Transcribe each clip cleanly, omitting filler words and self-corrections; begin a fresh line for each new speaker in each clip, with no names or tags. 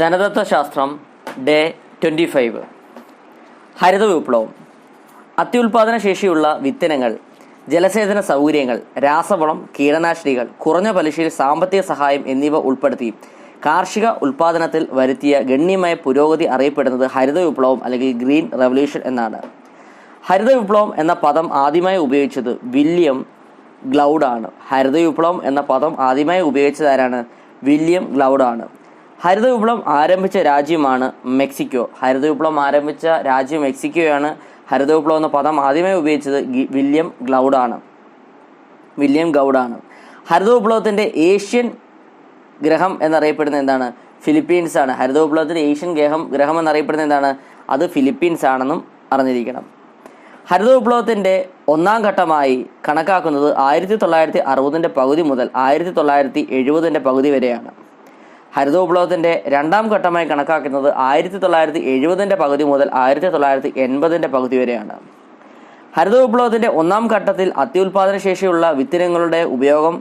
ധനതത്വശാസ്ത്രം day 25. ഹരിത വിപ്ലവം. അത്യുൽപാദന ശേഷിയുള്ള വിത്തിനങ്ങൾ, ജലസേചന സൗകര്യങ്ങൾ, രാസവളം, കീടനാശിനികൾ, കുറഞ്ഞ പലിശയിൽ സാമ്പത്തിക സഹായം എന്നിവ ഉൾപ്പെടുത്തി കാർഷിക ഉൽപാദനത്തിൽ വരുത്തിയ ഗണ്യമായ പുരോഗതി അറിയപ്പെടുന്നത് ഹരിത വിപ്ലവം അല്ലെങ്കിൽ ഗ്രീൻ റവല്യൂഷൻ എന്നാണ്. ഹരിത വിപ്ലവം എന്ന പദം ആദ്യമായി ഉപയോഗിച്ചത് വില്യം ഗ്ലൗഡ് ആണ്. ഹരിത വിപ്ലവം എന്ന പദം ആദ്യമായി ഉപയോഗിച്ചതാരാണ്? വില്യം ഗ്ലൗഡ് ആണ്. ഹരിത വിപ്ലവം ആരംഭിച്ച രാജ്യമാണ് മെക്സിക്കോ. ഹരിത വിപ്ലവം ആരംഭിച്ച രാജ്യം മെക്സിക്കോയാണ്. ഹരിത വിപ്ലവം എന്ന പദം ആദ്യമായി ഉപയോഗിച്ചത് വില്യം ഗൗഡ് ആണ്. ഹരിത വിപ്ലവത്തിന്റെ ഏഷ്യൻ ഗ്രഹം എന്നറിയപ്പെടുന്നത് എന്താണ്? ഫിലിപ്പീൻസ് ആണ്. ഹരിത വിപ്ലവത്തിന്റെ ഏഷ്യൻ ഗ്രഹം എന്നറിയപ്പെടുന്നത് എന്താണ്? അത് ഫിലിപ്പീൻസ് ആണെന്നും അറിഞ്ഞിരിക്കണം. ഹരിത വിപ്ലവത്തിന്റെ ഒന്നാം ഘട്ടമായി കണക്കാക്കുന്നത് 1960 പകുതി മുതൽ 1970 പകുതി വരെയാണ്. ഹരിത വിപ്ലവത്തിന്റെ രണ്ടാം ഘട്ടമായി കണക്കാക്കുന്നത് 1970 പകുതി മുതൽ 1980 പകുതി വരെയാണ്. ഹരിത വിപ്ലവത്തിന്റെ ഒന്നാം ഘട്ടത്തിൽ അത്യുൽപാദന ശേഷിയുള്ള വിത്തിനങ്ങളുടെ ഉപയോഗം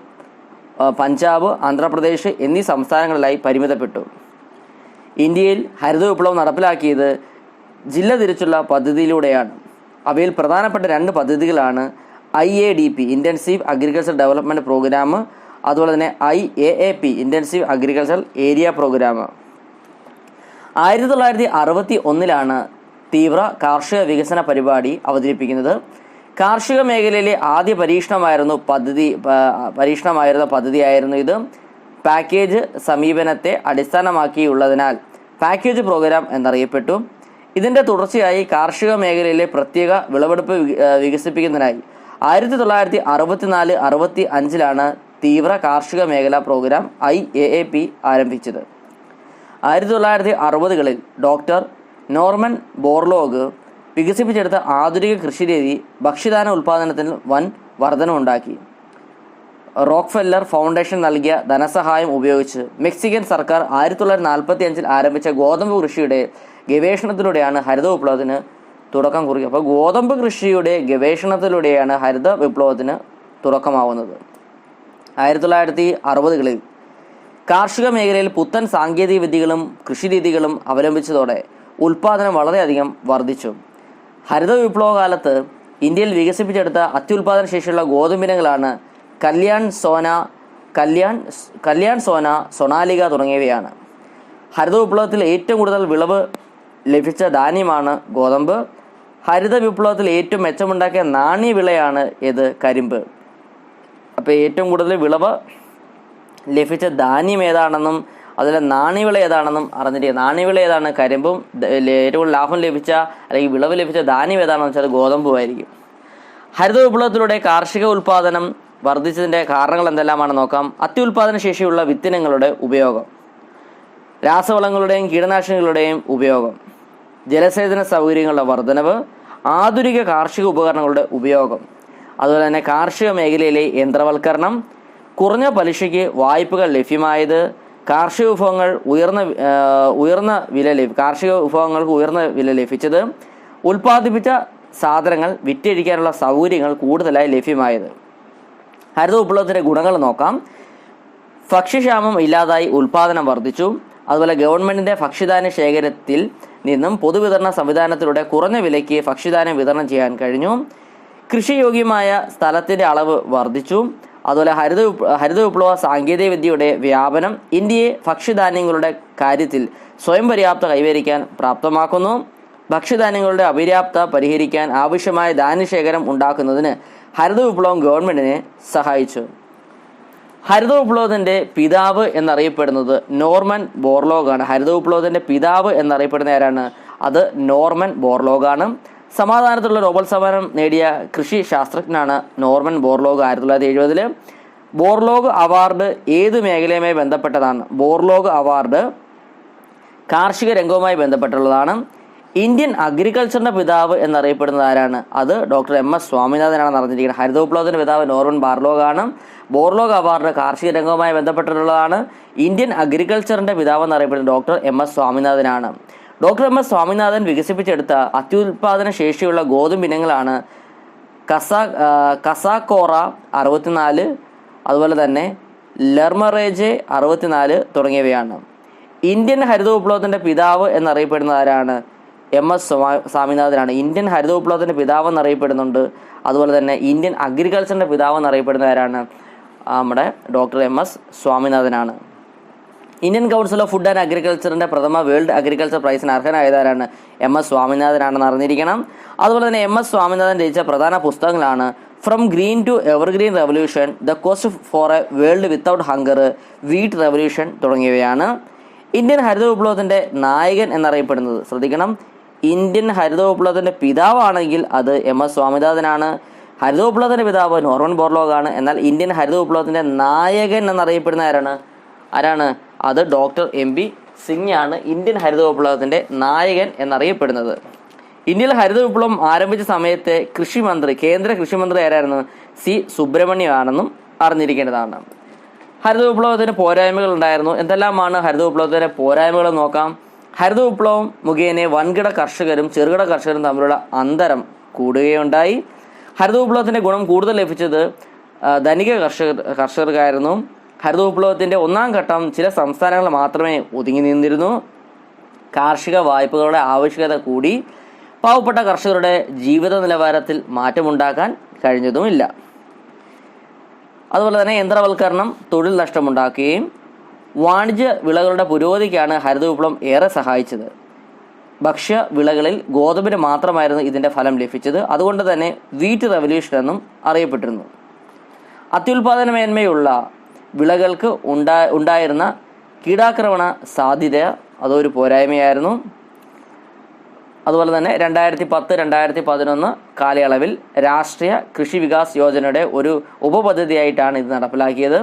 പഞ്ചാബ്, ആന്ധ്രാപ്രദേശ് എന്നീ സംസ്ഥാനങ്ങളിലായി പരിമിതപ്പെട്ടു. ഇന്ത്യയിൽ ഹരിത വിപ്ലവം നടപ്പിലാക്കിയത് ജില്ല തിരിച്ചുള്ള പദ്ധതിയിലൂടെയാണ്. അവയിൽ പ്രധാനപ്പെട്ട 2 പദ്ധതികളാണ് IADP intensive agriculture development programme, അതുപോലെ തന്നെ IAAP intensive agriculture area programme. 1961 തീവ്ര കാർഷിക വികസന പരിപാടി അവതരിപ്പിക്കുന്നത്. കാർഷിക മേഖലയിലെ ആദ്യ പദ്ധതിയായിരുന്നു ഇത്. പാക്കേജ് സമീപനത്തെ അടിസ്ഥാനമാക്കിയുള്ളതിനാൽ പാക്കേജ് പ്രോഗ്രാം എന്നറിയപ്പെട്ടു. ഇതിന്റെ തുടർച്ചയായി കാർഷിക മേഖലയിലെ പ്രത്യേക വിളവെടുപ്പ് വികസിപ്പിക്കുന്നതിനായി 1964-65 തീവ്ര കാർഷിക മേഖലാ പ്രോഗ്രാം IAAP ആരംഭിച്ചത്. 1960-കളിൽ ഡോക്ടർ നോർമൻ ബോർലോഗ് വികസിപ്പിച്ചെടുത്ത ആധുനിക കൃഷിരീതി ഭക്ഷ്യധാന ഉൽപാദനത്തിന് വൻ വർധനമുണ്ടാക്കി. റോക്ക്ഫെല്ലർ ഫൗണ്ടേഷൻ നൽകിയ ധനസഹായം ഉപയോഗിച്ച് മെക്സിക്കൻ സർക്കാർ 1945 ആരംഭിച്ച ഗോതമ്പ് കൃഷിയുടെ ഗവേഷണത്തിലൂടെയാണ് ഹരിത വിപ്ലവത്തിന് തുടക്കം കുറിക്കുക. അപ്പോൾ ഗോതമ്പ് കൃഷിയുടെ ഗവേഷണത്തിലൂടെയാണ് ഹരിത വിപ്ലവത്തിന് തുടക്കമാവുന്നത്. 1960-കളിൽ കാർഷിക മേഖലയിൽ പുത്തൻ സാങ്കേതിക വിദ്യകളും കൃഷിരീതികളും അവലംബിച്ചതോടെ ഉൽപാദനം വളരെയധികം വർദ്ധിച്ചു. ഹരിത വിപ്ലവ കാലത്ത് ഇന്ത്യയിൽ വികസിപ്പിച്ചെടുത്ത അത്യുൽപാദന ശേഷിയുള്ള ഗോതമ്പിനങ്ങളാണ് കല്യാൺ സോന, സൊണാലിക തുടങ്ങിയവയാണ്. ഹരിത വിപ്ലവത്തിൽ ഏറ്റവും കൂടുതൽ വിളവ് ലഭിച്ച ധാന്യമാണ് ഗോതമ്പ്. ഹരിത വിപ്ലവത്തിൽ ഏറ്റവും മെച്ചമുണ്ടാക്കിയ നാണ്യവിളയാണ് കരിമ്പ്. അപ്പോൾ ഏറ്റവും കൂടുതൽ വിളവ് ലഭിച്ച ധാന്യം ഏതാണെന്നും അതിലെ നാണ്യവിള ഏതാണെന്നും അറിഞ്ഞിരിക്കുക. നാണ്യവിള ഏതാണ്? കരിമ്പും. ഏറ്റവും കൂടുതൽ ലാഭം ലഭിച്ച അല്ലെങ്കിൽ വിളവ് ലഭിച്ച ധാന്യം ഏതാണെന്ന് വെച്ചാൽ അത് ഗോതമ്പുമായിരിക്കും. ഹരിത വിപ്ലവത്തിലൂടെ കാർഷിക ഉൽപാദനം വർദ്ധിച്ചതിൻ്റെ കാരണങ്ങൾ എന്തെല്ലാമാണെന്ന് നോക്കാം. അത്യുൽപാദന ശേഷിയുള്ള വിത്തിനങ്ങളുടെ ഉപയോഗം, രാസവളങ്ങളുടെയും കീടനാശിനികളുടെയും ഉപയോഗം, ജലസേചന സൗകര്യങ്ങളുടെ വർധനവ്, ആധുനിക കാർഷിക ഉപകരണങ്ങളുടെ ഉപയോഗം, അതുപോലെ തന്നെ കാർഷിക മേഖലയിലെ യന്ത്രവൽക്കരണം, കുറഞ്ഞ പലിശയ്ക്ക് വായ്പകൾ ലഭ്യമായത്, കാർഷിക വിഭവങ്ങൾക്ക് ഉയർന്ന വില ലഭിച്ചത്, ഉൽപ്പാദിപ്പിച്ച സാധനങ്ങൾ വിറ്റഴിക്കാനുള്ള സൗകര്യങ്ങൾ കൂടുതലായി ലഭ്യമായത്. ഹരിത വിപ്ലവത്തിൻ്റെ ഗുണങ്ങൾ നോക്കാം. ഭക്ഷ്യക്ഷാമം ഇല്ലാതായി, ഉൽപ്പാദനം വർദ്ധിച്ചു. അതുപോലെ ഗവൺമെന്റിന്റെ ഭക്ഷ്യധാന്യ ശേഖരത്തിൽ നിന്നും പൊതുവിതരണ സംവിധാനത്തിലൂടെ കുറഞ്ഞ വിലയ്ക്ക് ഭക്ഷ്യധാന്യം വിതരണം ചെയ്യാൻ കഴിഞ്ഞു. കൃഷിയോഗ്യമായ സ്ഥലത്തിന്റെ അളവ് വർദ്ധിച്ചു. അതുപോലെ ഹരിത വിപ്ലവ സാങ്കേതിക വിദ്യയുടെ വ്യാപനം ഇന്ത്യയെ ഭക്ഷ്യധാന്യങ്ങളുടെ കാര്യത്തിൽ സ്വയം പര്യാപ്ത കൈവരിക്കാൻ പ്രാപ്തമാക്കുന്നു. ഭക്ഷ്യധാന്യങ്ങളുടെ അപര്യാപ്ത പരിഹരിക്കാൻ ആവശ്യമായ ധാന്യശേഖരം ഉണ്ടാക്കുന്നതിന് ഹരിത വിപ്ലവം ഗവൺമെന്റിനെ സഹായിച്ചു. ഹരിത വിപ്ലവത്തിന്റെ പിതാവ് എന്നറിയപ്പെടുന്നത് നോർമൻ ബോർലോഗ് ആണ്. ഹരിത വിപ്ലവത്തിന്റെ പിതാവ് എന്നറിയപ്പെടുന്ന ആരാണ്? അത് നോർമൻ ബോർലോഗ് ആണ്. സമാധാനത്തിലുള്ള നോബൽ സമ്മാനം നേടിയ കൃഷി ശാസ്ത്രജ്ഞനാണ് നോർമൻ ബോർലോഗ്. 1970 ബോർലോഗ് അവാർഡ് ഏത് മേഖലയുമായി ബന്ധപ്പെട്ടതാണ്? ബോർലോഗ് അവാർഡ് കാർഷിക രംഗവുമായി ബന്ധപ്പെട്ടുള്ളതാണ്. ഇന്ത്യൻ അഗ്രികൾച്ചറിന്റെ പിതാവ് എന്നറിയപ്പെടുന്നത് ആരാണ്? അത് ഡോക്ടർ MS സ്വാമിനാഥനാണെന്ന് അറിഞ്ഞിരിക്കുന്നത്. ഹരിത വിപ്ലവത്തിന്റെ പിതാവ് നോർമൻ ബോർലോഗ് ആണ്. ബോർലോഗ് അവാർഡ് കാർഷിക രംഗവുമായി ബന്ധപ്പെട്ടിട്ടുള്ളതാണ്. ഇന്ത്യൻ അഗ്രികൾച്ചറിന്റെ പിതാവ് എന്നറിയപ്പെടുന്നത് ഡോക്ടർ MS സ്വാമിനാഥനാണ്. ഡോക്ടർ MS സ്വാമിനാഥൻ വികസിപ്പിച്ചെടുത്ത അത്യുൽപാദന ശേഷിയുള്ള ഗോതമ്പിനങ്ങളാണ് കസാക്കോറ 64, അതുപോലെ തന്നെ ലെർമറേജ് 64 തുടങ്ങിയവയാണ്. ഇന്ത്യൻ ഹരിത വിപ്ലവത്തിൻ്റെ പിതാവ് എന്നറിയപ്പെടുന്ന ആരാണ്? MS സ്വാമിനാഥനാണ്. ഇന്ത്യൻ ഹരിത വിപ്ലവത്തിൻ്റെ പിതാവ് എന്നറിയപ്പെടുന്നുണ്ട്. അതുപോലെ തന്നെ ഇന്ത്യൻ അഗ്രികൾച്ചറിൻ്റെ പിതാവ് എന്നറിയപ്പെടുന്ന ആരാണ്? നമ്മുടെ ഡോക്ടർ MS സ്വാമിനാഥനാണ്. Indian council of food and അഗ്രികൾച്ചറിൻ്റെ പ്രഥമ വേൾഡ് അഗ്രികൾച്ചർ പ്രൈസിന് അർഹനായതാരാണ്? MS സ്വാമിനാഥനാണെന്ന് അറിഞ്ഞിരിക്കണം. അതുപോലെ തന്നെ MS സ്വാമിനാഥൻ രചിച്ച പ്രധാന പുസ്തകങ്ങളാണ് from green to evergreen revolution, the quest for a world without hunger, wheat revolution തുടങ്ങിയവയാണ്. ഇന്ത്യൻ ഹരിത വിപ്ലവത്തിൻ്റെ നായകൻ എന്നറിയപ്പെടുന്നത്, ശ്രദ്ധിക്കണം, ഇന്ത്യൻ ഹരിത വിപ്ലവത്തിൻ്റെ പിതാവാണെങ്കിൽ അത് MS സ്വാമിനാഥനാണ്. ഹരിത വിപ്ലവത്തിൻ്റെ പിതാവ് നോർമൻ ബോർലോഗാണ്. എന്നാൽ ഇന്ത്യൻ ഹരിത വിപ്ലവത്തിൻ്റെ നായകൻ എന്നറിയപ്പെടുന്ന ആരാണ്? അത് ഡോക്ടർ MB സിംഗ് ആണ് ഇന്ത്യൻ ഹരിത വിപ്ലവത്തിൻ്റെ നായകൻ എന്നറിയപ്പെടുന്നത്. ഇന്ത്യയിൽ ഹരിത വിപ്ലവം ആരംഭിച്ച സമയത്തെ കേന്ദ്ര കൃഷിമന്ത്രി ആരായിരുന്നു? C സുബ്രഹ്മണ്യം ആണെന്നും അറിഞ്ഞിരിക്കേണ്ടതാണ്. ഹരിത വിപ്ലവത്തിന് പോരായ്മകൾ ഉണ്ടായിരുന്നു. എന്തെല്ലാമാണ് ഹരിത വിപ്ലവത്തിൻ്റെ പോരായ്മകൾ നോക്കാം. ഹരിത വിപ്ലവം മുഖേന വൻകിട കർഷകരും ചെറുകിട കർഷകരും തമ്മിലുള്ള അന്തരം കൂടുകയുണ്ടായി. ഹരിത വിപ്ലവത്തിൻ്റെ ഗുണം കൂടുതൽ ലഭിച്ചത് ധനിക കർഷകർക്കായിരുന്നു. ഹരിത വിപ്ലവത്തിൻ്റെ ഒന്നാം ഘട്ടം ചില സംസ്ഥാനങ്ങൾ മാത്രമേ ഒതുങ്ങി നിന്നിരുന്നു. കാർഷിക വായ്പകളുടെ ആവശ്യകത കൂടി. പാവപ്പെട്ട കർഷകരുടെ ജീവിത നിലവാരത്തിൽ മാറ്റമുണ്ടാക്കാൻ കഴിഞ്ഞതുമില്ല. അതുപോലെ തന്നെ യന്ത്രവൽക്കരണം തൊഴിൽ നഷ്ടമുണ്ടാക്കുകയും വാണിജ്യ വിളകളുടെ പുരോഗതിക്കാണ് ഹരിത വിപ്ലവം ഏറെ സഹായിച്ചത്. ഭക്ഷ്യ വിളകളിൽ ഗോതമ്പിന് മാത്രമായിരുന്നു ഇതിൻ്റെ ഫലം ലഭിച്ചത്. അതുകൊണ്ട് തന്നെ വീറ്റ് റെവല്യൂഷൻ എന്നും അറിയപ്പെട്ടിരുന്നു. അത്യുൽപാദന മേന്മയുള്ള വിളകൾക്ക് ഉണ്ടായിരുന്ന കീടാക്രമണ സാധ്യത അതൊരു പോരായ്മയായിരുന്നു. അതുപോലെ തന്നെ 2010-2011 കാലയളവിൽ രാഷ്ട്രീയ കൃഷി വികാസ് യോജനയുടെ ഒരു ഉപപദ്ധതിയായിട്ടാണ് ഇത് നടപ്പിലാക്കിയത്.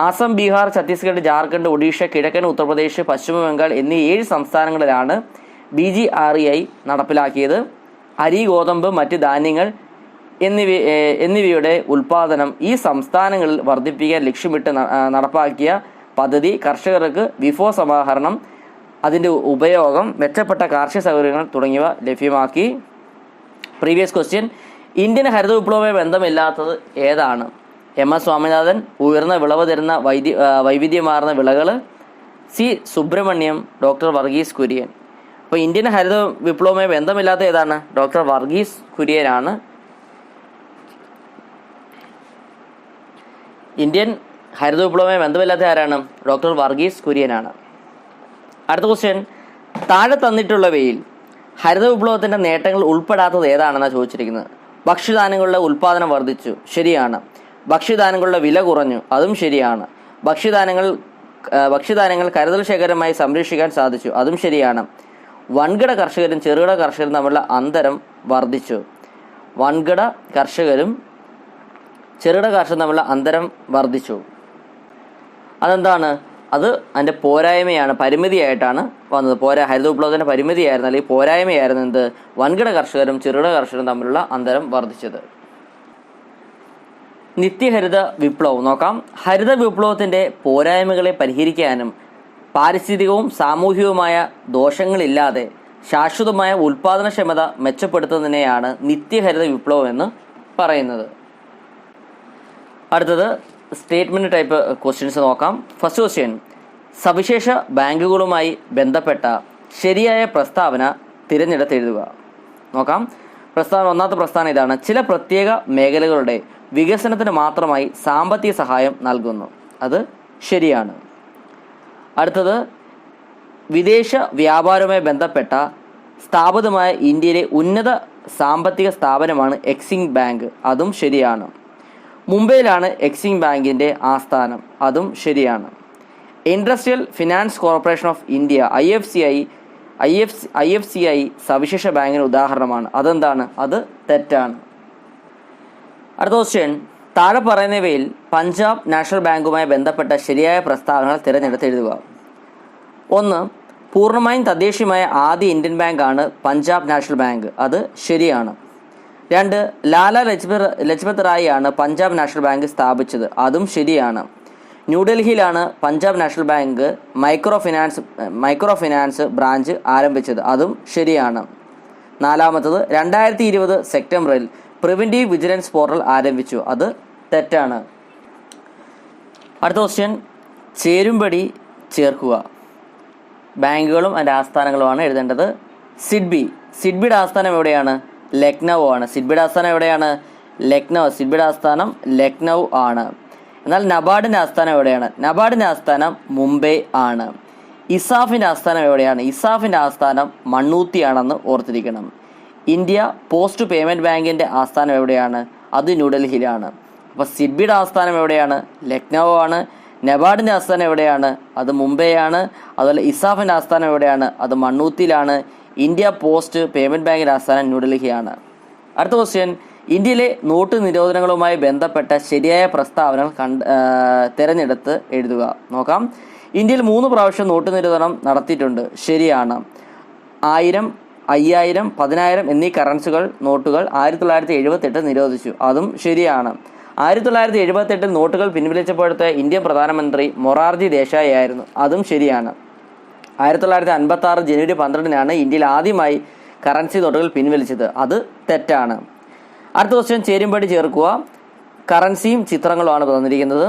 ആസം, ബീഹാർ, ഛത്തീസ്ഗഡ്, ജാർഖണ്ഡ്, ഒഡീഷ, കിഴക്കൻ ഉത്തർപ്രദേശ്, പശ്ചിമ ബംഗാൾ എന്നീ 7 സംസ്ഥാനങ്ങളിലാണ് BGREI നടപ്പിലാക്കിയത്. അരി, ഗോതമ്പ്, മറ്റ് ധാന്യങ്ങൾ എന്നിവയുടെ ഉൽപ്പാദനം ഈ സംസ്ഥാനങ്ങളിൽ വർദ്ധിപ്പിക്കാൻ ലക്ഷ്യമിട്ട് നടപ്പാക്കിയ പദ്ധതി കർഷകർക്ക് വിഭവ സമാഹരണം, അതിൻ്റെ ഉപയോഗം, മെച്ചപ്പെട്ട കാർഷിക സൗകര്യങ്ങൾ തുടങ്ങിയവ ലഭ്യമാക്കി. പ്രീവിയസ് ക്വസ്റ്റ്യൻ, ഇന്ത്യൻ ഹരിത വിപ്ലവവുമായി ബന്ധമില്ലാത്തത് ഏതാണ്? MS സ്വാമിനാഥൻ, ഉയർന്ന വിളവ് തരുന്ന വൈവിധ്യമാർന്ന വിളകൾ, C സുബ്രഹ്മണ്യം, ഡോക്ടർ വർഗീസ് കുര്യൻ. അപ്പോൾ ഇന്ത്യൻ ഹരിത വിപ്ലവവുമായി ബന്ധമില്ലാത്ത ഏതാണ്? ഡോക്ടർ വർഗീസ് കുര്യനാണ്. ഇന്ത്യൻ ഹരിത വിപ്ലവവുമായി ബന്ധമില്ലാത്ത ആരാണ്? ഡോക്ടർ വർഗീസ് കുര്യനാണ്. അടുത്ത ക്വസ്റ്റ്യൻ, താഴെ തന്നിട്ടുള്ളവയിൽ ഹരിത വിപ്ലവത്തിൻ്റെ നേട്ടങ്ങൾ ഉൾപ്പെടാത്തത് ഏതാണെന്നാണ് ചോദിച്ചിരിക്കുന്നത്. ഭക്ഷ്യധാന്യങ്ങളുടെ ഉൽപ്പാദനം വർദ്ധിച്ചു, ശരിയാണ്. ഭക്ഷ്യധാന്യങ്ങളുടെ വില കുറഞ്ഞു, അതും ശരിയാണ്. ഭക്ഷ്യധാന്യങ്ങൾ കരുതൽ ശേഖരമായി സംരക്ഷിക്കാൻ സാധിച്ചു, അതും ശരിയാണ്. വൻകിട കർഷകരും ചെറുകിട കർഷകരും തമ്മിലുള്ള അന്തരം വർദ്ധിച്ചു. വൻകിട കർഷകരും ചെറുകിട കർഷകരും തമ്മിലുള്ള അന്തരം വർദ്ധിച്ചു. അതെന്താണ്? അത് അതിൻ്റെ പോരായ്മയാണ്, പരിമിതിയായിട്ടാണ് വന്നത്. ഹരിത വിപ്ലവത്തിൻ്റെ പരിമിതിയായിരുന്നു, അല്ലെങ്കിൽ പോരായ്മയായിരുന്നു എന്ത്? വൻകിട കർഷകരും ചെറുകിട കർഷകരും തമ്മിലുള്ള അന്തരം വർദ്ധിച്ചത്. നിത്യഹരിത വിപ്ലവം നോക്കാം. ഹരിത വിപ്ലവത്തിൻ്റെ പോരായ്മകളെ പരിഹരിക്കാനും പാരിസ്ഥിതികവും സാമൂഹികവുമായ ദോഷങ്ങളില്ലാതെ ശാശ്വതമായ ഉൽപാദനക്ഷമത മെച്ചപ്പെടുത്തുന്നതിനെയാണ് നിത്യഹരിത വിപ്ലവം എന്ന് പറയുന്നത്. അടുത്തത് സ്റ്റേറ്റ്മെന്റ് ടൈപ്പ് ക്വസ്റ്റ്യൻസ് നോക്കാം. ഫസ്റ്റ് ക്വസ്റ്റ്യൻ, സവിശേഷ ബാങ്കുകളുമായി ബന്ധപ്പെട്ട ശരിയായ പ്രസ്താവന തിരഞ്ഞെടുത്ത് എഴുതുക. നോക്കാം. ഒന്നാമത്തെ പ്രസ്താവന ഇതാണ്: ചില പ്രത്യേക മേഖലകളുടെ വികസനത്തിന് മാത്രമായി സാമ്പത്തിക സഹായം നൽകുന്നു. അത് ശരിയാണ്. അടുത്തത്, വിദേശ വ്യാപാരവുമായി ബന്ധപ്പെട്ട സ്ഥാപിതമായ ഇന്ത്യയിലെ ഉന്നത സാമ്പത്തിക സ്ഥാപനമാണ് എക്സിം ബാങ്ക്. അതും ശരിയാണ്. മുംബൈയിലാണ് എക്സിം ബാങ്കിൻ്റെ ആസ്ഥാനം. അതും ശരിയാണ്. Industrial finance corporation of India IFCI സവിശേഷ ബാങ്കിന് ഉദാഹരണമാണ്. അതെന്താണ്? അത് തെറ്റാണ്. അടുത്ത ക്വസ്റ്റ്യൻ, താഴെ പറയുന്നവയിൽ പഞ്ചാബ് നാഷണൽ ബാങ്കുമായി ബന്ധപ്പെട്ട ശരിയായ പ്രസ്താവനകൾ തിരഞ്ഞെടുത്ത് എഴുതുക. 1. പൂർണ്ണമായും തദ്ദേശീയമായ ആദ്യ ഇന്ത്യൻ ബാങ്കാണ് പഞ്ചാബ് നാഷണൽ ബാങ്ക്. അത് ശരിയാണ്. 2. ലാലാ ലജ്പത് റായ് ആണ് പഞ്ചാബ് നാഷണൽ ബാങ്ക് സ്ഥാപിച്ചത്. അതും ശരിയാണ്. ന്യൂഡൽഹിയിലാണ് Punjab National Bank micro finance branch ആരംഭിച്ചത്. അതും ശരിയാണ്. 4. 2020 സെപ്റ്റംബറിൽ പ്രിവെന്റീവ് വിജിലൻസ് പോർട്ടൽ ആരംഭിച്ചു. അത് തെറ്റാണ്. അടുത്ത ക്വസ്റ്റ്യൻ, ചേരുംപടി ചേർക്കുക. ബാങ്കുകളും അതിൻ്റെ ആസ്ഥാനങ്ങളുമാണ് എഴുതേണ്ടത്. സിഡ്ബിയുടെ ആസ്ഥാനം എവിടെയാണ്? ലക്നൗ ആണ്. സിഡ്ബിയുടെ ആസ്ഥാനം എവിടെയാണ്? ലക്നൗ. സിഡ്ബിയുടെ ആസ്ഥാനം ലക്നൗ ആണ്. എന്നാൽ നബാർഡിൻ്റെ ആസ്ഥാനം എവിടെയാണ്? നബാർഡിൻ്റെ ആസ്ഥാനം മുംബൈ ആണ്. ഇസാഫിൻ്റെ ആസ്ഥാനം എവിടെയാണ്? ഇസാഫിൻ്റെ ആസ്ഥാനം മണ്ണൂത്തിയാണെന്ന് ഓർത്തിരിക്കണം. ഇന്ത്യ പോസ്റ്റ് പേയ്മെൻറ്റ് ബാങ്കിൻ്റെ ആസ്ഥാനം എവിടെയാണ്? അത് ന്യൂഡൽഹിയിലാണ്. അപ്പോൾ സിഡ്ബിയുടെ ആസ്ഥാനം എവിടെയാണ്? ലക്നൗ ആണ്. നബാർഡിൻ്റെ ആസ്ഥാനം എവിടെയാണ്? അത് മുംബൈ ആണ്. അതുപോലെ ഇസാഫിൻ്റെ ആസ്ഥാനം എവിടെയാണ്? അത് മണ്ണൂത്തിയിലാണ്. ഇന്ത്യ പോസ്റ്റ് പേയ്മെൻറ്റ് ബാങ്കിൻ്റെ ആസ്ഥാനം ന്യൂഡൽഹിയാണ്. അടുത്ത ക്വസ്റ്റ്യൻ, ഇന്ത്യയിലെ നോട്ട് നിരോധനങ്ങളുമായി ബന്ധപ്പെട്ട ശരിയായ പ്രസ്താവനകൾ തിരഞ്ഞെടുത്ത് എഴുതുക. നോക്കാം. ഇന്ത്യയിൽ 3 പ്രാവശ്യം നോട്ട് നിരോധനം നടത്തിയിട്ടുണ്ട്. ശരിയാണ്. 1000, 5000, 10000 എന്നീ കറൻസികൾ നോട്ടുകൾ 1978 നിരോധിച്ചു. അതും ശരിയാണ്. 1978 നോട്ടുകൾ പിൻവലിച്ചപ്പോഴത്തെ ഇന്ത്യൻ പ്രധാനമന്ത്രി മൊറാർജി ദേശായി ആയിരുന്നു. അതും ശരിയാണ്. 1956 ജനുവരി 12 ഇന്ത്യയിൽ ആദ്യമായി കറൻസി നോട്ടുകൾ പിൻവലിച്ചത്. അത് തെറ്റാണ്. അടുത്ത ക്വസ്റ്റ്യൻ, ചേരുംപടി ചേർക്കുക. കറൻസിയും ചിത്രങ്ങളുമാണ് തന്നിരിക്കുന്നത്.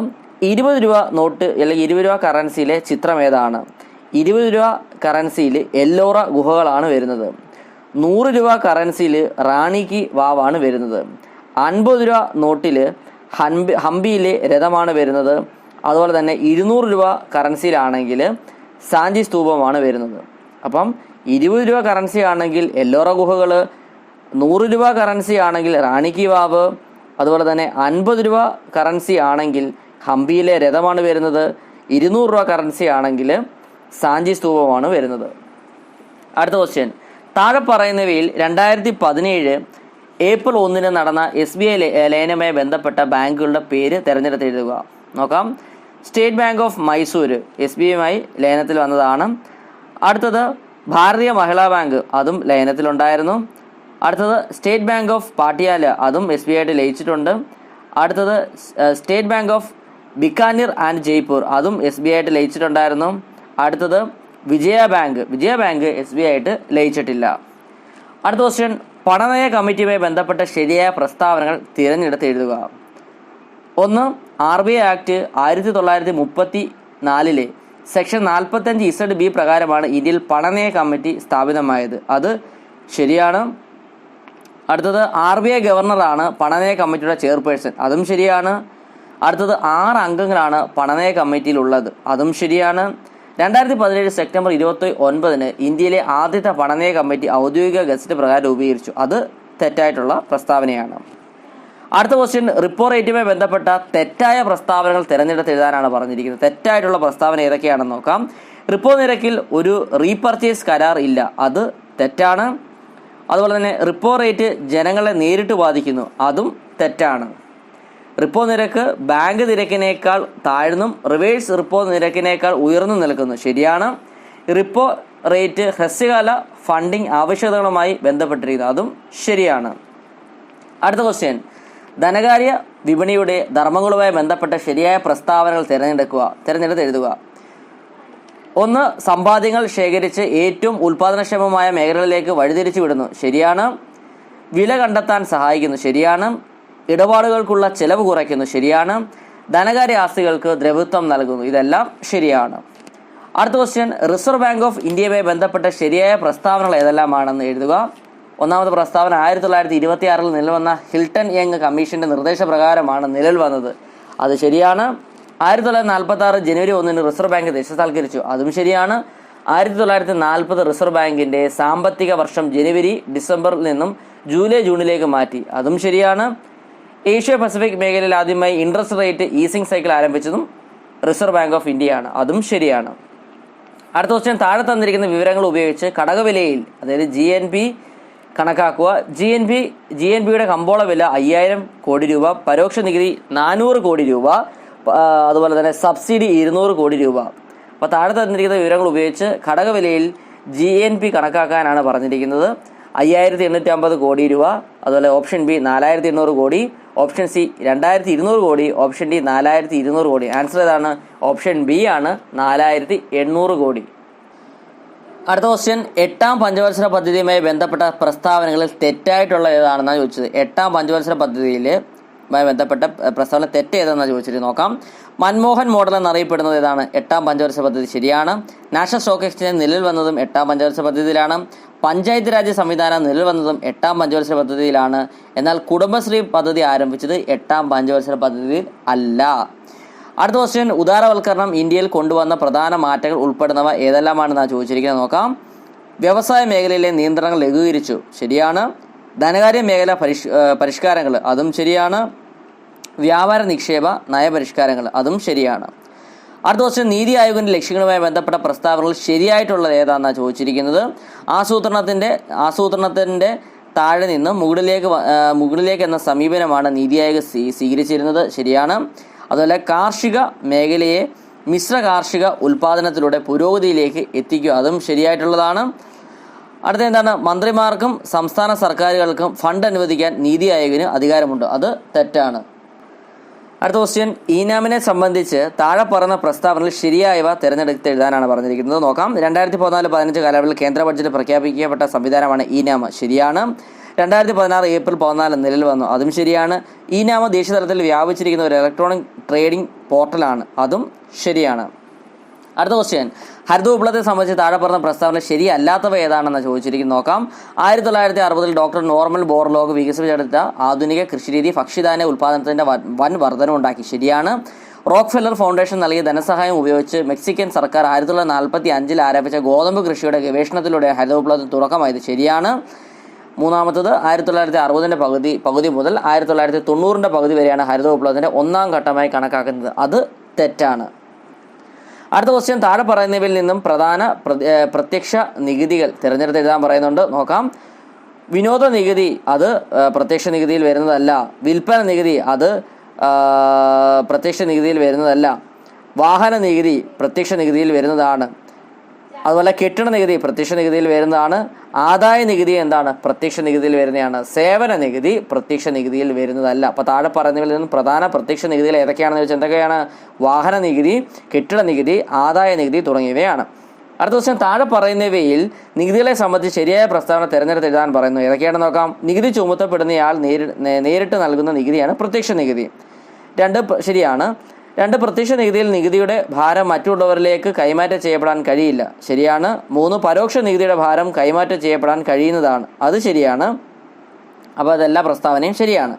20 രൂപ നോട്ട് അല്ലെങ്കിൽ 20 രൂപ കറൻസിയിലെ ചിത്രം ഏതാണ്? 20 രൂപ കറൻസിയിൽ എല്ലോറ ഗുഹകളാണ് വരുന്നത്. 100 രൂപ കറൻസിയിൽ റാണി കി വാവാണ് വരുന്നത്. 50 രൂപ നോട്ടിൽ ഹംപിയിലെ രഥമാണ് വരുന്നത്. അതുപോലെ തന്നെ 200 രൂപ കറൻസിയിലാണെങ്കിൽ സാഞ്ചി സ്തൂപമാണ് വരുന്നത്. അപ്പം 20 രൂപ കറൻസി ആണെങ്കിൽ എല്ലോറ ഗുഹകൾ, 100 രൂപ കറൻസി ആണെങ്കിൽ റാണി കി വാവ്, അതുപോലെ തന്നെ 50 രൂപ കറൻസി ആണെങ്കിൽ ഹംപിയിലെ രഥമാണ് വരുന്നത്. 200 രൂപ കറൻസി ആണെങ്കിൽ സാഞ്ചി സ്തൂപമാണ് വരുന്നത്. അടുത്ത ക്വസ്റ്റ്യൻ, താഴെ പറയുന്നവയിൽ 2017 ഏപ്രിൽ 1 നടന്ന SBI ലയനവുമായി ബന്ധപ്പെട്ട ബാങ്കുകളുടെ പേര് തിരഞ്ഞെടുത്ത് എഴുതുക. നോക്കാം. സ്റ്റേറ്റ് ബാങ്ക് ഓഫ് മൈസൂർ SBIയുമായി ലയനത്തിൽ വന്നതാണ്. അടുത്തത് ഭാരതീയ മഹിളാ ബാങ്ക്, അതും ലയനത്തിലുണ്ടായിരുന്നു. അടുത്തത് സ്റ്റേറ്റ് ബാങ്ക് ഓഫ് പാട്ടിയാല, അതും SBI ആയിട്ട് ലയിച്ചിട്ടുണ്ട്. അടുത്തത് state bank of Bikaner and Jaipur, അതും SBI ആയിട്ട് ലയിച്ചിട്ടുണ്ടായിരുന്നു. അടുത്തത് വിജയ ബാങ്ക് SBI ആയിട്ട് ലയിച്ചിട്ടില്ല. അടുത്ത ക്വസ്റ്റ്യൻ, പണനയ കമ്മിറ്റിയുമായി ബന്ധപ്പെട്ട ശരിയായ പ്രസ്താവനകൾ തിരഞ്ഞെടുത്ത് എഴുതുക. 1. RBI ആക്ട് 1934 സെക്ഷൻ 45(ZB) പ്രകാരമാണ് ഇന്ത്യയിൽ പണനയ കമ്മിറ്റി സ്ഥാപിതമായത്. അത് ശരിയാണ്. അടുത്തത് RBI ഗവർണറാണ് പണനയ കമ്മിറ്റിയുടെ ചെയർപേഴ്സൺ. അതും ശരിയാണ്. അടുത്തത് 6 അംഗങ്ങളാണ് പണനയ കമ്മിറ്റിയിലുള്ളത്. അതും ശരിയാണ്. 2017 സെപ്റ്റംബർ 29 ഇന്ത്യയിലെ ആദ്യത്തെ പണനയ കമ്മിറ്റി ഔദ്യോഗിക ഗസറ്റ് പ്രകാരം രൂപീകരിച്ചു. അത് തെറ്റായിട്ടുള്ള പ്രസ്താവനയാണ്. അടുത്ത ക്വസ്റ്റ്യൻ, റിപ്പോ റേറ്റുമായി ബന്ധപ്പെട്ട തെറ്റായ പ്രസ്താവനകൾ തിരഞ്ഞെടുത്ത് എഴുതാനാണ് പറഞ്ഞിരിക്കുന്നത്. തെറ്റായിട്ടുള്ള പ്രസ്താവന ഏതൊക്കെയാണെന്ന് നോക്കാം. റിപ്പോ നിരക്കിൽ ഒരു റീപർച്ചേസ് കരാർ ഇല്ല. അത് തെറ്റാണ്. അതുപോലെ തന്നെ റിപ്പോ റേറ്റ് ജനങ്ങളെ നേരിട്ട് ബാധിക്കുന്നു. അതും തെറ്റാണ്. റിപ്പോ നിരക്ക് ബാങ്ക് നിരക്കിനേക്കാൾ താഴ്ന്നും റിവേഴ്സ് റിപ്പോ നിരക്കിനേക്കാൾ ഉയർന്നു നിൽക്കുന്നു. ശരിയാണ്. റിപ്പോ റേറ്റ് ഹ്രസ്വകാല ഫണ്ടിങ് ആവശ്യകതകളുമായി ബന്ധപ്പെട്ടിരിക്കുന്നു. അതും ശരിയാണ്. അടുത്ത ക്വസ്റ്റ്യൻ, ധനകാര്യ വിപണിയുടെ ധർമ്മങ്ങളുമായി ബന്ധപ്പെട്ട ശരിയായ പ്രസ്താവനകൾ തിരഞ്ഞെടുത്ത് എഴുതുക. 1. സമ്പാദ്യങ്ങൾ ശേഖരിച്ച് ഏറ്റവും ഉൽപാദനക്ഷമമായ മേഖലകളിലേക്ക് വഴിതിരിച്ചു വിടുന്നു. ശരിയാണ്. വില കണ്ടെത്താൻ സഹായിക്കുന്നു. ശരിയാണ്. ഇടപാടുകൾക്കുള്ള ചെലവ് കുറയ്ക്കുന്നു. ശരിയാണ്. ധനകാര്യ ആസ്തികൾക്ക് ദ്രവത്വം നൽകുന്നു. ഇതെല്ലാം ശരിയാണ്. അടുത്ത ക്വസ്റ്റ്യൻ, റിസർവ് ബാങ്ക് ഓഫ് ഇന്ത്യയുമായി ബന്ധപ്പെട്ട ശരിയായ പ്രസ്താവനകൾ ഏതെല്ലാമാണെന്ന് എഴുതുക. ഒന്നാമത്തെ പ്രസ്താവന 1926 നിലവിൽ വന്ന ഹിൽട്ടൺ യങ് കമ്മീഷന്റെ നിർദ്ദേശപ്രകാരമാണ് നിലവിൽ വന്നത്. അത് ശരിയാണ്. 1946 ജനുവരി 1 റിസർവ് ബാങ്ക് ദേശസാൽക്കരിച്ചു. അതും ശരിയാണ്. 1940 റിസർവ് ബാങ്കിന്റെ സാമ്പത്തിക വർഷം ജനുവരി ഡിസംബറിൽ നിന്നും ജൂണിലേക്ക് മാറ്റി. അതും ശരിയാണ്. ഏഷ്യ പസഫിക് മേഖലയിൽ ആദ്യമായി ഇൻട്രസ്റ്റ് റേറ്റ് ഈസിംഗ് സൈക്കിൾ ആരംഭിച്ചതും റിസർവ് ബാങ്ക് ഓഫ് ഇന്ത്യയാണ്. അതും ശരിയാണ്. അടുത്ത ക്വസ്റ്റ്യൻ, താഴെ തന്നിരിക്കുന്ന വിവരങ്ങൾ ഉപയോഗിച്ച് ഘടകവിലയിൽ അതായത് GNP കണക്കാക്കുക. GNPയുടെ കമ്പോള വില 5000 കോടി രൂപ, പരോക്ഷ നികുതി 400 കോടി രൂപ, അതുപോലെ തന്നെ സബ്സിഡി 200 കോടി രൂപ. അപ്പോൾ താഴെ തന്നിരിക്കുന്ന വിവരങ്ങൾ ഉപയോഗിച്ച് ഘടകവിലയിൽ GNP കണക്കാക്കാനാണ് പറഞ്ഞിരിക്കുന്നത്. 5850 കോടി രൂപ, അതുപോലെ ഓപ്ഷൻ ബി 4800 കോടി, ഓപ്ഷൻ സി 2200 കോടി, ഓപ്ഷൻ ഡി 4200 കോടി. ആൻസർ ഏതാണ്? ഓപ്ഷൻ ബി ആണ്, 4800 കോടി. അടുത്ത ക്വസ്റ്റ്യൻ, 8ാം പഞ്ചവത്സര പദ്ധതിയുമായി ബന്ധപ്പെട്ട പ്രസ്താവനകളിൽ തെറ്റായിട്ടുള്ള ഏതാണെന്നാണ് ചോദിച്ചത്. 8ാം പഞ്ചവത്സര പദ്ധതിയിൽ ബന്ധപ്പെട്ട പ്രസ്താവന തെറ്റേതെന്ന് ചോദിച്ചിട്ട് നോക്കാം. മൻമോഹൻ മോഡൽ എന്നറിയപ്പെടുന്നത് ഏതാണ്? 8ാം പഞ്ചവത്സര പദ്ധതി. ശരിയാണ്. നാഷണൽ സ്റ്റോക്ക് എക്സ്ചേഞ്ച് നിലവിൽ വന്നതും 8ാം പഞ്ചവത്സര പദ്ധതിയിലാണ്. പഞ്ചായത്ത് രാജ് സംവിധാനം നിലവിൽ വന്നതും 8ാം പഞ്ചവത്സര പദ്ധതിയിലാണ്. എന്നാൽ കുടുംബശ്രീ പദ്ധതി ആരംഭിച്ചത് 8ാം പഞ്ചവത്സര പദ്ധതിയിൽ അല്ല. അടുത്ത ക്വസ്റ്റ്യൻ, ഉദാരവൽക്കരണം ഇന്ത്യയിൽ കൊണ്ടുവന്ന പ്രധാന മാറ്റങ്ങൾ ഉൾപ്പെടുന്നവ ഏതെല്ലാമാണെന്നാണ് ചോദിച്ചിരിക്കുന്നത്. നോക്കാം. വ്യവസായ മേഖലയിലെ നിയന്ത്രണങ്ങൾ ലഘൂകരിച്ചു. ശരിയാണ്. ധനകാര്യ മേഖല പരിഷ്കാരങ്ങൾ, അതും ശരിയാണ്. വ്യാപാര നിക്ഷേപ നയപരിഷ്കാരങ്ങൾ, അതും ശരിയാണ്. അടുത്ത ക്വസ്റ്റ്യൻ, നീതി ആയോഗിന്റെ ലക്ഷ്യങ്ങളുമായി ബന്ധപ്പെട്ട പ്രസ്താവനകൾ ശരിയായിട്ടുള്ളത് ഏതാണെന്നാണ് ചോദിച്ചിരിക്കുന്നത്. ആസൂത്രണത്തിന്റെ താഴെ നിന്ന് മുകളിലേക്ക് എന്ന സമീപനമാണ് നീതി ആയോഗ് സ്വീകരിച്ചിരുന്നത്. ശരിയാണ്. അതുപോലെ കാർഷിക മേഖലയെ മിശ്ര കാർഷിക ഉൽപാദനത്തിലൂടെ പുരോഗതിയിലേക്ക് എത്തിക്കുക, അതും ശരിയായിട്ടുള്ളതാണ്. അടുത്ത എന്താണ്? മന്ത്രിമാർക്കും സംസ്ഥാന സർക്കാരുകൾക്കും ഫണ്ട് അനുവദിക്കാൻ നീതി ആയോഗിന് അധികാരമുണ്ട്, അത് തെറ്റാണ്. അടുത്ത ക്വസ്റ്റ്യൻ, ഈനാമിനെ സംബന്ധിച്ച് താഴെ പറയുന്ന പ്രസ്താവനയിൽ ശരിയായവ തിരഞ്ഞെടുത്ത് എഴുതാനാണ് പറഞ്ഞിരിക്കുന്നത്. നോക്കാം. 2014-15 കാലയളവിൽ കേന്ദ്ര ബഡ്ജറ്റ് പ്രഖ്യാപിക്കപ്പെട്ട സംവിധാനമാണ് ഈനാം. ശരിയാണ്. 2016 ഏപ്രിൽ 14 നിലവിൽ വന്നു, അതും ശരിയാണ്. ഈനാം ദേശീയ തലത്തിൽ വ്യാപിച്ചിരിക്കുന്ന ഒരു ഇലക്ട്രോണിക് ട്രേഡിംഗ് പോർട്ടലാണ്, അതും ശരിയാണ്. അടുത്ത ക്വസ്റ്റ്യൻ, ഹരിത വിപ്ലവത്തെ സംബന്ധിച്ച് താഴെ പറഞ്ഞ പ്രസ്താവന ശരിയല്ലാത്തവ ഏതാണെന്ന് ചോദിച്ചിരിക്കുന്നു. നോക്കാം. 1960 ഡോക്ടർ നോർമൻ ബോർലോഗ് വികസിപ്പിച്ചെടുത്ത ആധുനിക കൃഷിരീതി ഭക്ഷ്യധാന്യ ഉൽപ്പാദനത്തിന്റെ വൻ വർധനവുണ്ടാക്കി. ശരിയാണ്. റോക്ക്ഫെല്ലർ ഫൗണ്ടേഷൻ നൽകിയ ധനസഹായം ഉപയോഗിച്ച് മെക്സിക്കൻ സർക്കാർ 1945 ആരംഭിച്ച ഗോതമ്പ് കൃഷിയുടെ ഗവേഷണത്തിലൂടെ ഹരിത വിപ്ലവത്തിന് തുടക്കമായത്. ശരിയാണ്. മൂന്നാമത്തത്, 1960 പകുതി മുതൽ 1990 പകുതി വരെയാണ് ഹരിത വിപ്ലവത്തിന്റെ 1ാം ഘട്ടമായി കണക്കാക്കുന്നത്, അത് തെറ്റാണ്. അടുത്ത ക്വസ്റ്റ്യൻ, താഴെ പറയുന്നവയിൽ നിന്നും പ്രധാന പ്രത്യക്ഷ നികുതികൾ തിരഞ്ഞെടുത്ത് എഴുതാൻ പറയുന്നുണ്ട്. നോക്കാം. വിനോദ നികുതി, അത് പ്രത്യക്ഷ നികുതിയിൽ വരുന്നതല്ല. വിൽപ്പന നികുതി, അത് പ്രത്യക്ഷ നികുതിയിൽ വരുന്നതല്ല. വാഹന നികുതി പ്രത്യക്ഷ നികുതിയിൽ വരുന്നതാണ്. അതുപോലെ കെട്ടിട നികുതി പ്രത്യക്ഷ നികുതിയിൽ വരുന്നതാണ്. ആദായ നികുതി എന്താണ്? പ്രത്യക്ഷ നികുതിയിൽ വരുന്നതാണ്. സേവന നികുതി പ്രത്യക്ഷ നികുതിയിൽ വരുന്നതല്ല. അപ്പോൾ താഴെ പറയുന്നവയിൽ നിന്നും പ്രധാന പ്രത്യക്ഷ നികുതികൾ ഏതൊക്കെയാണെന്ന് വെച്ചാൽ എന്തൊക്കെയാണ്? വാഹന നികുതി, കെട്ടിട നികുതി, ആദായ നികുതി തുടങ്ങിയവയാണ്. അടുത്ത ദിവസം താഴെ പറയുന്നവയിൽ നികുതികളെ സംബന്ധിച്ച് ശരിയായ പ്രസ്താവന തിരഞ്ഞെടുത്ത് എഴുതാൻ പറയുന്നു. ഏതൊക്കെയാണെന്ന് നോക്കാം. നികുതി ചുമത്തപ്പെടുന്നയാൾ നേരിട്ട് നൽകുന്ന നികുതിയാണ് പ്രത്യക്ഷ നികുതി. 2 ശരിയാണ്. 2 പ്രത്യക്ഷ നികുതിയിൽ നികുതിയുടെ ഭാരം മറ്റുള്ളവരിലേക്ക് കൈമാറ്റം ചെയ്യപ്പെടാൻ കഴിയില്ല. ശരിയാണ്. 3 പരോക്ഷ നികുതിയുടെ ഭാരം കൈമാറ്റം ചെയ്യപ്പെടാൻ കഴിയുന്നതാണ്, അത് ശരിയാണ്. അപ്പോൾ അതെല്ലാ പ്രസ്താവനയും ശരിയാണ്.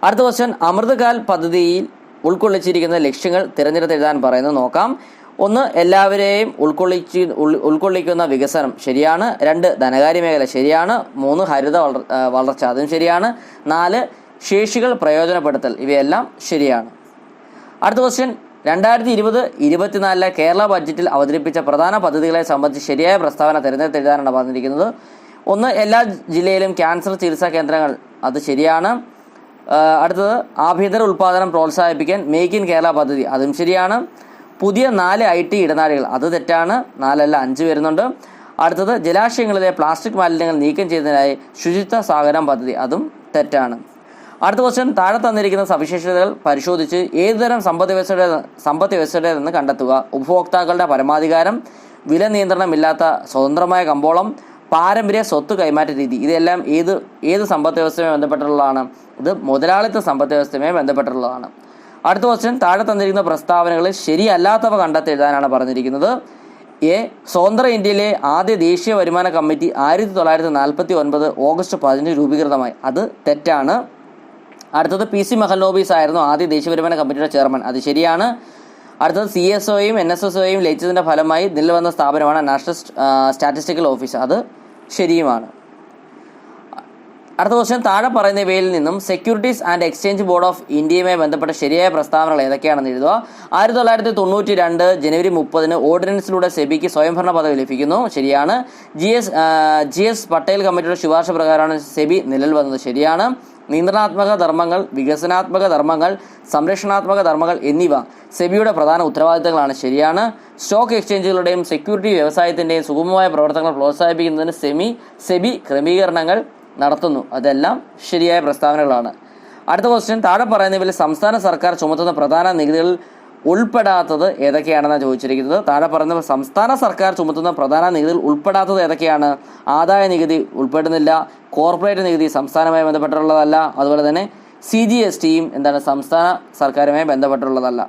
അടുത്ത ക്വസ്റ്റ്യൻ, അമൃതകാൽ പദ്ധതിയിൽ ഉൾക്കൊള്ളിച്ചിരിക്കുന്ന ലക്ഷ്യങ്ങൾ തിരഞ്ഞെടുത്ത് എഴുതാൻ പറയുന്നത്. നോക്കാം. 1 എല്ലാവരെയും ഉൾക്കൊള്ളിക്കുന്ന വികസനം. ശരിയാണ്. 2 ധനകാര്യ മേഖല. ശരിയാണ്. 3 ഹരിത വളർച്ച, അതും ശരിയാണ്. 4 ശേഷികൾ പ്രയോജനപ്പെടുത്തൽ, ഇവയെല്ലാം ശരിയാണ്. അടുത്ത ക്വസ്റ്റ്യൻ, 2020-24 കേരള ബഡ്ജറ്റിൽ അവതരിപ്പിച്ച പ്രധാന പദ്ധതികളെ സംബന്ധിച്ച് ശരിയായ പ്രസ്താവന തിരഞ്ഞെടുത്ത് എഴുതാനാണ് പറഞ്ഞിരിക്കുന്നത്. 1 എല്ലാ ജില്ലയിലും ക്യാൻസർ ചികിത്സാ കേന്ദ്രങ്ങൾ, അത് ശരിയാണ്. അടുത്തത് ആഭ്യന്തര ഉൽപ്പാദനം പ്രോത്സാഹിപ്പിക്കാൻ മേക്ക് ഇൻ കേരള പദ്ധതി, അതും ശരിയാണ്. പുതിയ 4 IT ഇടനാഴികൾ, അത് തെറ്റാണ്. 4 അല്ല 5 വരുന്നുണ്ട്. അടുത്തത് ജലാശയങ്ങളിലെ പ്ലാസ്റ്റിക് മാലിന്യങ്ങൾ നീക്കം ചെയ്യുന്നതിനായി ശുചിത്വ സാഗരം പദ്ധതി, അതും തെറ്റാണ്. അടുത്ത ക്വസ്റ്റ്യൻ, താഴെ തന്നിരിക്കുന്ന സവിശേഷതകൾ പരിശോധിച്ച് ഏതുതരം സമ്പദ് വ്യവസ്ഥയുടേതെന്ന് കണ്ടെത്തുക. ഉപഭോക്താക്കളുടെ പരമാധികാരം, വില നിയന്ത്രണമില്ലാത്ത സ്വതന്ത്രമായ കമ്പോളം, പാരമ്പര്യ സ്വത്ത് കൈമാറ്റ രീതി, ഇതെല്ലാം ഏത് സമ്പദ് വ്യവസ്ഥയുമായി ബന്ധപ്പെട്ടുള്ളതാണ്? ഇത് മുതലാളിത്ത സമ്പദ് വ്യവസ്ഥയുമായി ബന്ധപ്പെട്ടുള്ളതാണ്. അടുത്ത ക്വസ്റ്റ്യൻ, താഴെ തന്നിരിക്കുന്ന പ്രസ്താവനകളിൽ ശരിയല്ലാത്തവ കണ്ടെത്തി എഴുതാനാണ് പറഞ്ഞിരിക്കുന്നത്. സ്വതന്ത്ര ഇന്ത്യയിലെ ആദ്യ ദേശീയ വരുമാന കമ്മിറ്റി 1949 ഓഗസ്റ്റ് 15 രൂപീകൃതമായി, അത് തെറ്റാണ്. അടുത്തത് PC മഹൽനോബീസ് ആയിരുന്നു ആദ്യ ദേശീയ വരുമാന കമ്മിറ്റിയുടെ ചെയർമാൻ, അത് ശരിയാണ്. അടുത്തത് CSOയും NSSOയും ലയിച്ചതിൻ്റെ ഫലമായി നിലവിൽ വന്ന സ്ഥാപനമാണ് നാഷണൽ സ്റ്റാറ്റിസ്റ്റിക്കൽ ഓഫീസ്, അത് ശരിയുമാണ്. അടുത്ത ക്വസ്റ്റ്യൻ, താഴെ പറയുന്നവയിൽ നിന്നും securities and exchange board of ഇന്ത്യയുമായി ബന്ധപ്പെട്ട ശരിയായ പ്രസ്താവനകൾ ഏതൊക്കെയാണെന്ന് എഴുതുക. 1992 ജനുവരി 30 ഓർഡിനൻസിലൂടെ സെബിക്ക് സ്വയംഭരണ പദവി ലഭിക്കുന്നു, ശരിയാണ്. GS പട്ടേൽ കമ്മിറ്റിയുടെ ശുപാർശ പ്രകാരമാണ് സെബി നിലവിൽ വന്നത്, ശരിയാണ്. നിയന്ത്രണാത്മക ധർമ്മങ്ങൾ, വികസനാത്മക ധർമ്മങ്ങൾ, സംരക്ഷണാത്മക ധർമ്മങ്ങൾ എന്നിവ സെബിയുടെ പ്രധാന ഉത്തരവാദിത്തങ്ങളാണ്, ശരിയാണ്. സ്റ്റോക്ക് എക്സ്ചേഞ്ചുകളുടെയും സെക്യൂരിറ്റി വ്യവസായത്തിൻ്റെയും സുഗമമായ പ്രവർത്തനങ്ങൾ പ്രോത്സാഹിപ്പിക്കുന്നതിന് സെബി ക്രമീകരണങ്ങൾ നടത്തുന്നു, അതെല്ലാം ശരിയായ പ്രസ്താവനകളാണ്. അടുത്ത ക്വസ്റ്റ്യൻ, താഴെ പറയുന്നവയിൽ സംസ്ഥാന സർക്കാർ ചുമത്തുന്ന പ്രധാന നികുതികൾ ഉൾപ്പെടാത്തത് ഏതൊക്കെയാണെന്നാണ് ചോദിച്ചിരിക്കുന്നത്. താഴെ പറയുന്ന സംസ്ഥാന സർക്കാർ ചുമത്തുന്ന പ്രധാന നികുതികൾ ഉൾപ്പെടാത്തത് ഏതൊക്കെയാണ്? ആദായ നികുതി ഉൾപ്പെടുന്നില്ല, കോർപ്പറേറ്റ് നികുതി സംസ്ഥാനവുമായി ബന്ധപ്പെട്ടുള്ളതല്ല, അതുപോലെ തന്നെ CGSTയും എന്താണ് സംസ്ഥാന സർക്കാരുമായി ബന്ധപ്പെട്ടുള്ളതല്ല.